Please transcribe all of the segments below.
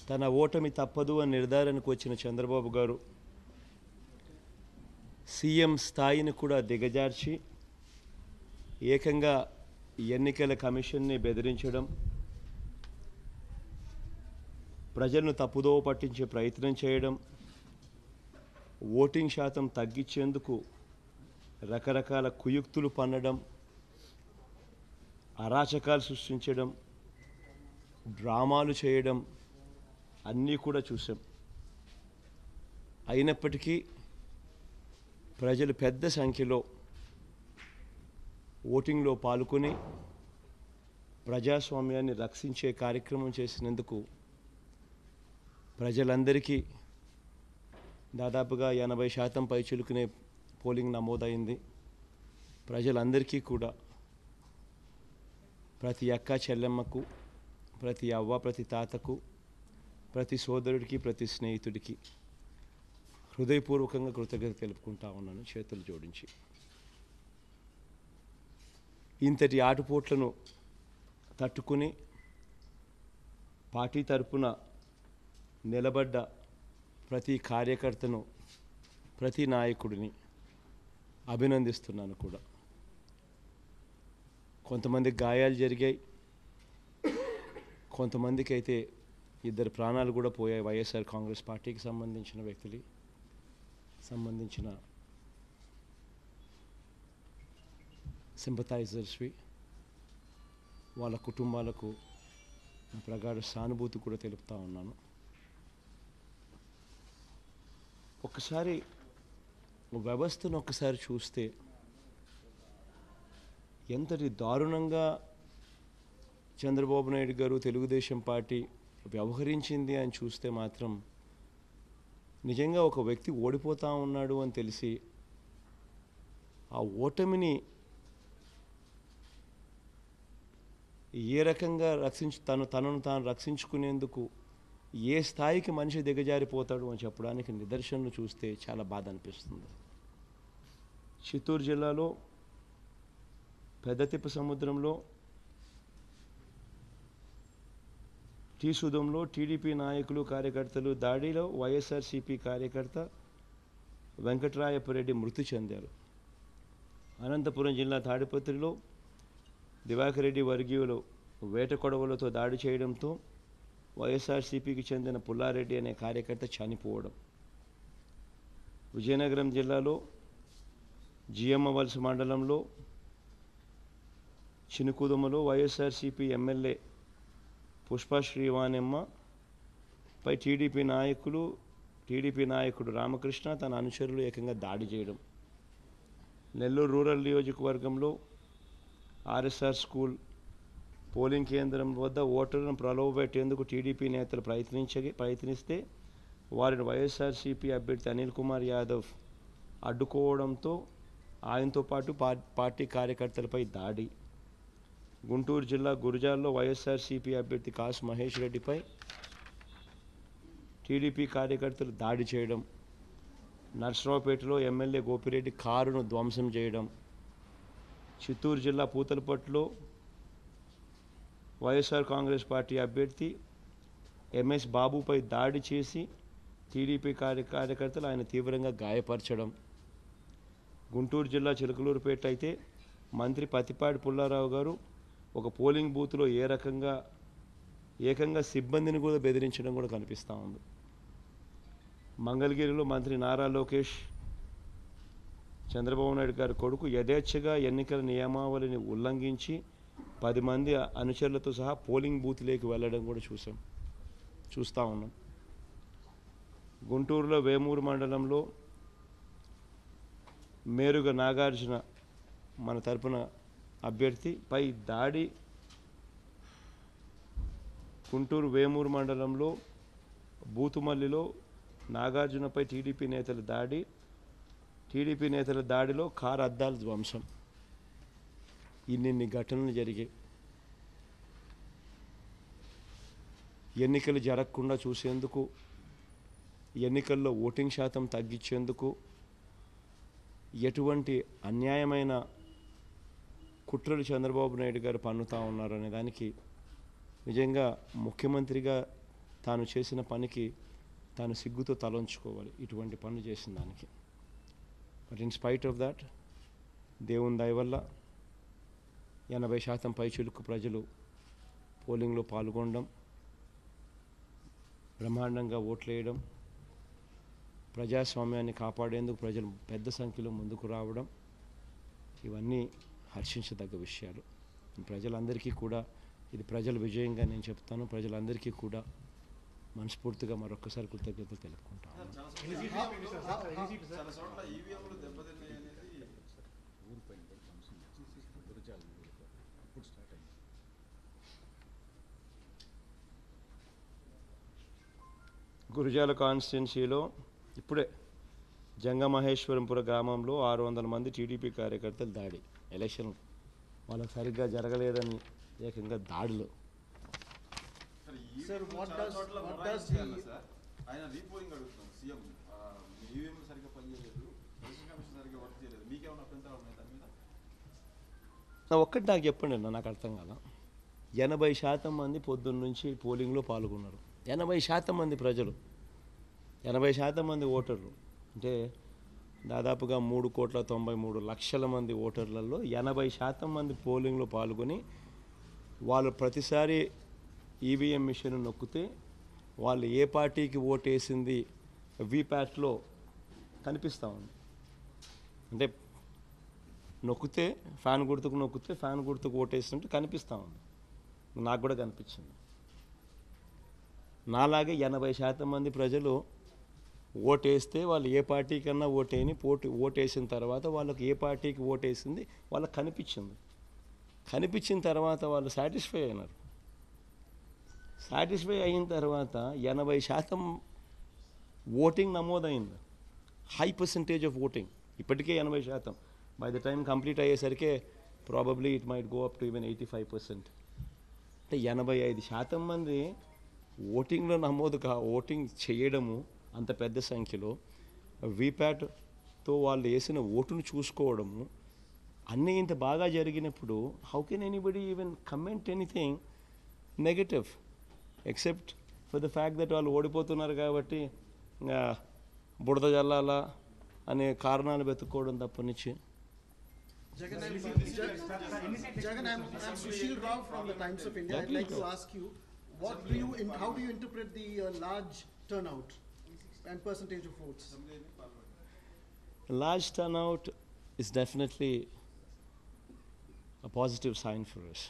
తన ఓటమి తప్పదు అని నిర్ధారణకు వచ్చిన చంద్రబాబు గారు సీఎం స్థాయిని కూడా దిగజార్చి ఏకంగా ఎన్నికల కమిషన్ని బెదిరించడం, ప్రజలను తప్పుదోవ పట్టించే ప్రయత్నం చేయడం, ఓటింగ్ శాతం తగ్గించేందుకు రకరకాల కుయుక్తులు పన్నడం, అరాచకాలు సృష్టించడం, డ్రామాలు చేయడం అన్నీ కూడా చూసాం. అయినప్పటికీ ప్రజలు పెద్ద సంఖ్యలో ఓటింగ్లో పాల్గొని ప్రజాస్వామ్యాన్ని రక్షించే కార్యక్రమం చేసినందుకు ప్రజలందరికీ దాదాపుగా 80% పైచిలుకునే పోలింగ్ నమోదైంది. ప్రజలందరికీ కూడా ప్రతి అక్క చెల్లెమ్మకు, ప్రతి అవ్వ ప్రతి తాతకు, ప్రతి సోదరుడికి, ప్రతి స్నేహితుడికి హృదయపూర్వకంగా కృతజ్ఞత తెలుపుకుంటా ఉన్నాను చేతులు జోడించి. ఇంతటి ఆటుపోట్లను తట్టుకుని పార్టీ తరపున నిలబడ్డ ప్రతి కార్యకర్తను, ప్రతి నాయకుడిని అభినందిస్తున్నాను కూడా. కొంతమందికి గాయాలు జరిగాయి, కొంతమందికి అయితే 2 ప్రాణాలు కూడా పోయాయి. వైఎస్ఆర్ కాంగ్రెస్ పార్టీకి సంబంధించిన వ్యక్తులు, సంబంధించిన సింపథైజర్స్వి, వాళ్ళ కుటుంబాలకు ప్రగాఢ సానుభూతి కూడా తెలుపుతా ఉన్నాను. ఒకసారి వ్యవస్థను ఒకసారి చూస్తే ఎంతటి దారుణంగా చంద్రబాబు నాయుడు గారు, తెలుగుదేశం పార్టీ వ్యవహరించింది అని చూస్తే మాత్రం నిజంగా ఒక వ్యక్తి ఓడిపోతూ ఉన్నాడు అని తెలిసి ఆ ఓటమిని ఏ రకంగా తనను తాను రక్షించుకునేందుకు ఏ స్థాయికి మనిషి దిగజారిపోతాడు అని చెప్పడానికి నిదర్శనలు చూస్తే చాలా బాధ అనిపిస్తుంది. చిత్తూరు జిల్లాలో పెద్దతిప్ప సముద్రంలో టీసుదంలో టీడీపీ నాయకులు, కార్యకర్తలు దాడిలో వైఎస్ఆర్సీపీ కార్యకర్త వెంకట్రాయపురెడ్డి మృతి చెందారు. అనంతపురం జిల్లా తాడిపత్రిలో దివాకర్ రెడ్డి వర్గీయులు వేట కొడవలతో దాడి చేయడంతో వైఎస్ఆర్సీపీకి చెందిన పుల్లారెడ్డి అనే కార్యకర్త చనిపోవడం. విజయనగరం జిల్లాలో జియమ్మవలస మండలంలో చినుకుదుమలో వైఎస్ఆర్సీపీ ఎమ్మెల్యే పుష్ప శ్రీవాణెమ్మ పై టీడీపీ నాయకుడు రామకృష్ణ తన అనుచరులు ఏకంగా దాడి చేయడం. నెల్లూరు రూరల్ నియోజకవర్గంలో ఆర్ఎస్ఆర్ స్కూల్ పోలింగ్ కేంద్రం వద్ద ఓటర్లను ప్రలోభపెట్టేందుకు టీడీపీ నేతలు ప్రయత్నిస్తే వారిని వైఎస్ఆర్సీపీ అభ్యర్థి అనిల్ కుమార్ యాదవ్ అడ్డుకోవడంతో ఆయనతో పాటు పార్టీ కార్యకర్తలపై దాడి. గుంటూరు జిల్లా గురజాల్లో వైఎస్ఆర్సీపీ అభ్యర్థి కాసు మహేష్ రెడ్డిపై టీడీపీ కార్యకర్తలు దాడి చేయడం. నర్సరావుపేటలో ఎమ్మెల్యే గోపిరెడ్డి కారును ధ్వంసం చేయడం. చిత్తూరు జిల్లా పూతలపట్టులో వైఎస్ఆర్ కాంగ్రెస్ పార్టీ అభ్యర్థి ఎంఎస్ బాబుపై దాడి చేసి టీడీపీ కార్యకర్తలు ఆయన తీవ్రంగా గాయపరచడం. గుంటూరు జిల్లా చిలకలూరుపేట అయితే మంత్రి పత్తిపాటి పుల్లారావు గారు ఒక పోలింగ్ బూత్లో ఏకంగా సిబ్బందిని కూడా బెదిరించడం కూడా కనిపిస్తూ ఉంది. మంగళగిరిలో మంత్రి నారా లోకేష్ చంద్రబాబు నాయుడు గారి కొడుకు యథేచ్ఛగా ఎన్నికల నియమావళిని ఉల్లంఘించి 10 మంది అనుచరులతో సహా పోలింగ్ బూత్లోకి వెళ్ళడం కూడా చూస్తూ ఉన్నాం. గుంటూరులో వేమూరు మండలంలో మేరుగ నాగార్జున మన తరపున అభ్యర్థిపై దాడి. గుంటూరు వేమూరు మండలంలో బూతుమల్లిలో నాగార్జునపై టీడీపీ నేతల దాడిలో కారు అద్దాల ధ్వంసం. ఇన్ని ఘటనలు జరిగాయి. ఎన్నికలు జరగకుండా చూసేందుకు, ఎన్నికల్లో ఓటింగ్ శాతం తగ్గించేందుకు ఎటువంటి అన్యాయమైన కుట్రలు చంద్రబాబు నాయుడు గారు పన్నుతా ఉన్నారనే దానికి నిజంగా ముఖ్యమంత్రిగా తాను చేసిన పనికి తాను సిగ్గుతో తలంచుకోవాలి ఇటువంటి పనులు చేసిన దానికి. But in spite of that దేవుని దయ వల్ల 80% పైచిలుకు ప్రజలు పోలింగ్లో పాల్గొనడం, బ్రహ్మాండంగా ఓట్లేయడం, ప్రజాస్వామ్యాన్ని కాపాడేందుకు ప్రజలు పెద్ద సంఖ్యలో ముందుకు రావడం, ఇవన్నీ హర్షించదగ్గ విషయాలు. ప్రజలందరికీ కూడా ఇది ప్రజల విజయంగా నేను చెప్తాను. ప్రజలందరికీ కూడా మనస్ఫూర్తిగా మరొకసారి కృతజ్ఞతలు తెలుపుకుంటాను. గురజాల కాన్స్టిట్యున్సీలో ఇప్పుడే జంగమహేశ్వరంపుర గ్రామంలో 600 మంది టీడీపీ కార్యకర్తలు దాడి. ఎలక్షన్ వాళ్ళకి సరిగ్గా జరగలేదని ఏకంగా దాడులు. ఒక్కటి నాకు చెప్పండి అన్న, నాకు అర్థం కాల. 80% మంది పొద్దున్న నుంచి పోలింగ్లో పాల్గొన్నారు. 80% మంది ప్రజలు, 80% మంది ఓటర్లు అంటే దాదాపుగా 3,93,00,000 మంది ఓటర్లలో 80% మంది పోలింగ్లో పాల్గొని వాళ్ళు ప్రతిసారి ఈవీఎం మిషన్ నొక్కితే వాళ్ళు ఏ పార్టీకి ఓటేసింది వీప్యాట్లో కనిపిస్తూ ఉంది. అంటే నొక్కితే ఫ్యాన్ గుర్తుకు నొక్కితే ఫ్యాన్ గుర్తుకు ఓటేసినట్టు కనిపిస్తూ ఉంది. నాకు కూడా కనిపించింది. నాలాగే 80% మంది ప్రజలు ఓటేస్తే వాళ్ళు ఏ పార్టీకన్నా ఓటేని ఓటేసిన తర్వాత వాళ్ళకి ఏ పార్టీకి ఓటేసింది వాళ్ళకి కనిపించింది. కనిపించిన తర్వాత వాళ్ళు సాటిస్ఫై అయినారు. సాటిస్ఫై అయిన తర్వాత 80% ఓటింగ్ నమోదైంది. High percentage of voting. ఇప్పటికే 80%. బై ద టైం కంప్లీట్ అయ్యేసరికి probably it might go up to even 85%. అంటే 85% మంది ఓటింగ్లో ఓటింగ్ చేయడము, అంత పెద్ద సంఖ్యలో వీప్యాట్తో వాళ్ళు వేసిన ఓటును చూసుకోవడము, అన్నీ ఇంత బాగా జరిగినప్పుడు how can anybody even comment anything negative except for the fact that వాళ్ళు ఓడిపోతున్నారు కాబట్టి బుడద జల్లాలా అనే కారణాలు వెతుక్కోవడం తప్పనిచ్చి. Jagan, I'm Sushil Rao from the Times of India. I'd like to ask you, how do you interpret the large turnout and percentage of votes? Large turnout is definitely a positive sign for us.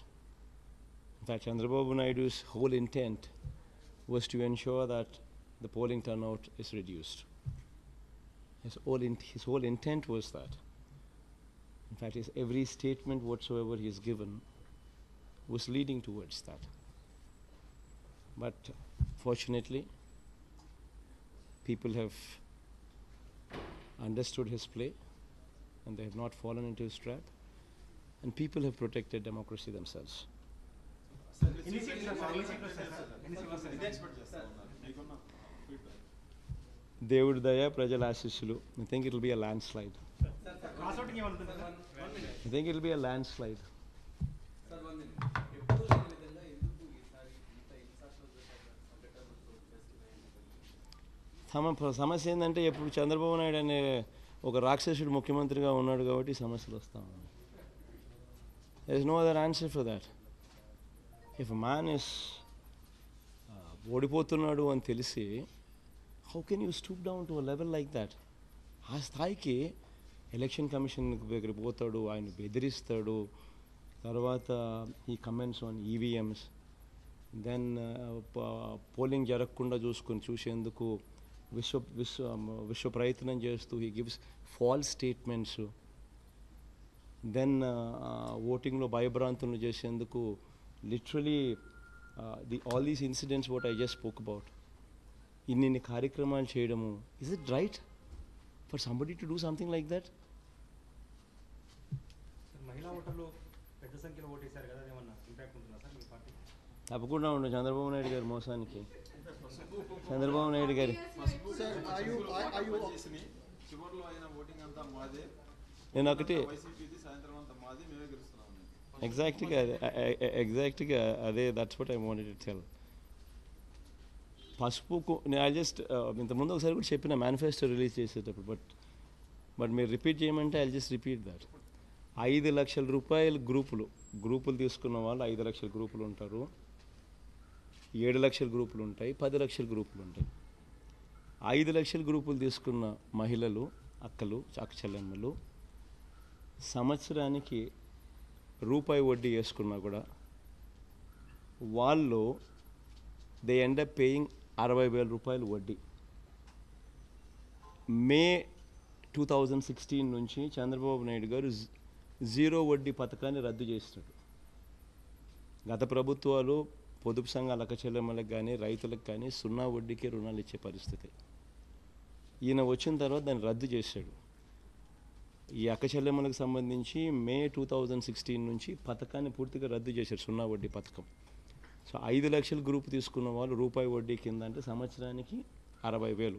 In fact, Chandrababu Naidu's whole intent was to ensure that the polling turnout is reduced. His whole intent was that. In fact, every statement whatsoever he has given was leading towards that. But fortunately, people have understood his play and they have not fallen into his trap, and people have protected democracy themselves. దేవుడి దయ, ప్రజల ఆశీస్సులు. I think it will be a landslide. I think it will be a landslide. సమస్య ఏంటంటే ఎప్పుడు చంద్రబాబు నాయుడు అనే ఒక రాక్షసుడు ముఖ్యమంత్రిగా ఉన్నాడు కాబట్టి సమస్యలు వస్తూ ఉన్నాయి. There is no other answer for that. If a man is ఓడిపోతున్నాడు అని తెలిసి how can you stoop down to a level like that? ఆ స్థాయికి ఎలక్షన్ కమిషన్ దగ్గరికి పోతాడు, ఆయన బెదిరిస్తాడు. తర్వాత ఈ comments on EVMs, then polling జరగకుండా చూసేందుకు విశ్వ ప్రయత్నం చేస్తూ he gives false statements. Then ఓటింగ్లో భయభ్రాంతులను చేసేందుకు literally all these incidents what I just spoke about, ఇన్ని కార్యక్రమాలు చేయడము. Is it right for somebody to do something like that? మహిళా ఓటర్లు పెద్ద సంఖ్యలో ఓటేశారు కదా, ఏమన్నా ఇంపాక్ట్ ఉంటుందా సార్ మీ పార్టీ? తప్పకుండా ఉండదు. చంద్రబాబు నాయుడు గారి మోసానికి, చంద్రబాబు నాయుడు గారి నేను ఒకటి ఎగ్జాక్ట్గా అదే that's what I wanted to tell. పసుపుకు నేను జస్ట్ ఇంతకుముందు ఒకసారి కూడా చెప్పిన మేనిఫెస్టో రిలీజ్ చేసేటప్పుడు బట్ మీరు రిపీట్ చేయమంటే ఐ జస్ట్ రిపీట్ దట్. 5 లక్షల రూపాయల గ్రూపులు తీసుకున్న వాళ్ళు 5 లక్షల గ్రూపులు ఉంటారు, 7 లక్షల గ్రూపులు ఉంటాయి, 10 లక్షల గ్రూపులు ఉంటాయి. 5 లక్షల గ్రూపులు తీసుకున్న మహిళలు, అక్క చెల్లెమ్మలు సంవత్సరానికి రూపాయి వడ్డీ వేసుకున్నా కూడా వాళ్ళు దే ఎండ్ అప్ పేయింగ్ 60,000 రూపాయలు వడ్డీ. మే 2016 నుంచి చంద్రబాబు నాయుడు గారు జీరో వడ్డీ పథకాన్ని రద్దు చేసినాడు. గత ప్రభుత్వాలు పొదుపు సంఘాల అక్క చెల్లెమ్మలకు కానీ రైతులకు కానీ 0 వడ్డీకే రుణాలు ఇచ్చే పరిస్థితి. ఈయన వచ్చిన తర్వాత దాన్ని రద్దు చేశాడు. ఈ అక్క చెల్లెమ్మలకు సంబంధించి మే 2016 నుంచి పథకాన్ని పూర్తిగా రద్దు చేశారు, 0 వడ్డీ పథకం. సో 5 లక్షల గ్రూప్ తీసుకున్న వాళ్ళు రూపాయి వడ్డీ కింద అంటే సంవత్సరానికి 60,000.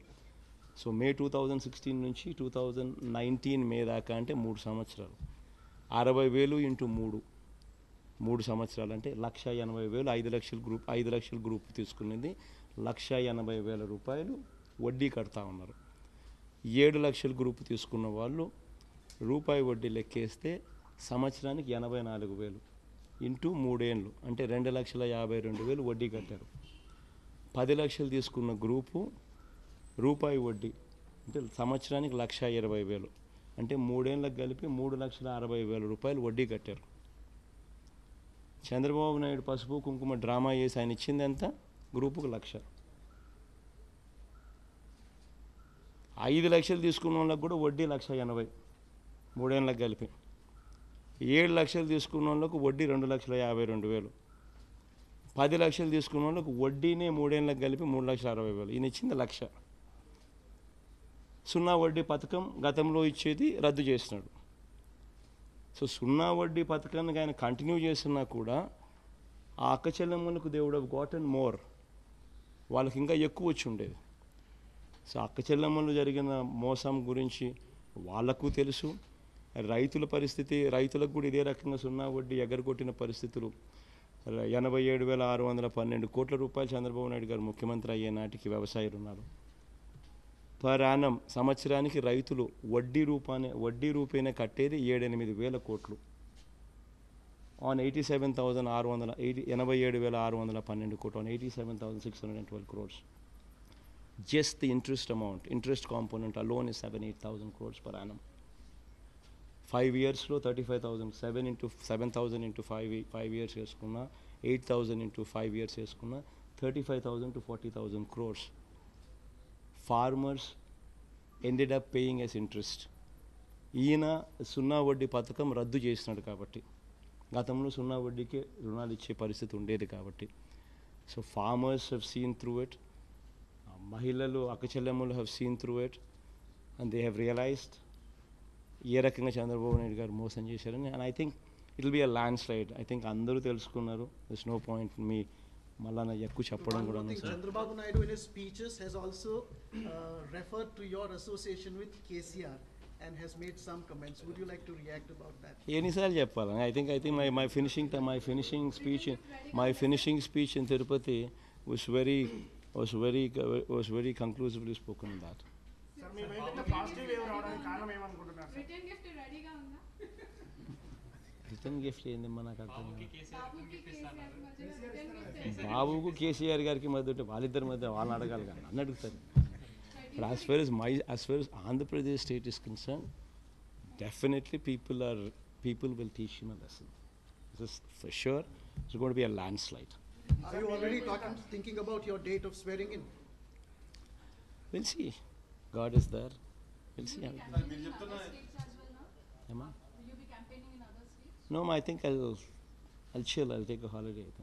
సో మే 2016 నుంచి 2019 మే దాకా అంటే 3 సంవత్సరాలు, 60,000 ఇంటూ 3 సంవత్సరాలు అంటే 1,80,000. 5 లక్షల గ్రూప్ తీసుకునేది 1,80,000 రూపాయలు వడ్డీ కడతా ఉన్నారు. 7 లక్షల గ్రూప్ తీసుకున్న వాళ్ళు రూపాయి వడ్డీ లెక్కేస్తే సంవత్సరానికి 84,000 ఇంటూ 3 ఏళ్ళు అంటే 2,52,000 వడ్డీ కట్టారు. 10 లక్షలు తీసుకున్న గ్రూపు రూపాయి వడ్డీ అంటే సంవత్సరానికి 1,20,000 అంటే 3 ఏళ్ళకి కలిపి 3,60,000 రూపాయలు వడ్డీ కట్టారు. చంద్రబాబు నాయుడు పసుపు కుంకుమ డ్రామా చేసి ఆయన ఇచ్చింది ఎంత? గ్రూపుకు 1,00,000. 5 లక్షలు తీసుకున్న వాళ్ళకి కూడా వడ్డీ 1,80,000 3 ఏళ్ళకి కలిపి. 7 లక్షలు తీసుకున్న వాళ్ళకు వడ్డీ 2,52,000. 10 లక్షలు తీసుకున్న వాళ్ళకు వడ్డీనే 3 ఏళ్ళకి కలిపి 3,60,000. ఈయన ఇచ్చింది 1,00,000. 0 వడ్డీ పథకం గతంలో ఇచ్చేది రద్దు చేసినాడు. సో 0 వడ్డీ పథకానికి ఆయన కంటిన్యూ చేస్తున్నా కూడా ఆ అక్క చెల్లెమ్మలకు they would have gotten more, వాళ్ళకి ఇంకా ఎక్కువ వచ్చి ఉండేది. సో అక్క చెల్లెమ్మలు జరిగిన మోసం గురించి వాళ్లకు తెలుసు. రైతుల పరిస్థితి, రైతులకు కూడా ఇదే రకంగా 0 వడ్డీ ఎగరగొట్టిన పరిస్థితులు. 87,612 కోట్ల రూపాయలు చంద్రబాబు నాయుడు గారు ముఖ్యమంత్రి అయ్యే నాటికి వ్యవసాయ రుణాలు పర్ యానం సంవత్సరానికి రైతులు వడ్డీ రూపేనే కట్టేది 7-8 కోట్లు ఆన్ 87,612 కోట్లు on 87,612 crores. Just the interest component alone is 7,000-8,000 crores per annum. 5 years లో 35,000, 7,000 into 5 years వేసుకున్నా, 8,000 into 5 years వేసుకున్నా 35,000 to 40,000 crores. Farmers ended up paying as interest. ఈయన 0 వడ్డీ పథకం రద్దు చేసినాడు కాబట్టి, గతంలో 0 వడ్డీకే రుణాలు ఇచ్చే పరిస్థితి ఉండేది కాబట్టి. So farmers have seen through it, మహిళలు అక్క చెల్లెమ్మలు have seen through it and they have realized ఏ రకంగా చంద్రబాబు నాయుడు గారు మోసం చేశారని. And I think it will be a landslide. I think అందరూ తెలుసుకున్నారు. దిస్ నో పాయింట్ మీ మళ్ళా ఎక్కువ చెప్పడం కూడా. Chandrababu Naidu in his speeches has also referred to your association with KCR and has made some comments. Would you like to react about that? ఎన్నిసార్లు చెప్పాలి? I think my finishing speech in Tirupati was very conclusively spoken on that. Sir మీ వైపు ఇంత positive wave రావడానికి కారణం ఏమనుకుంటున్నారు sir? Return gift రెడీగా ఉందా? రిటర్న్ గిఫ్ట్ ఏందమ్మా నాకు అర్థం కాదు. బాబుకి కేసీఆర్ మధ్య రిటర్న్ గిఫ్ట్ బాబుకు కేసీఆర్ గారికి మధ్య ఉంటే వాళ్ళిద్దరి మధ్య వాళ్ళని అడగాలి కానీ నన్ను అడుగుతారు. But as far as Andhra Pradesh state is concerned, definitely people will teach him a lesson. This is for sure. It's going to be a landslide. Are you already thinking about your date of swearing in? We'll see. God is there. We'll see how it goes. states as well now? Emma? Will you be campaigning in other states? No, I think I'll chill. I'll take a holiday, I think.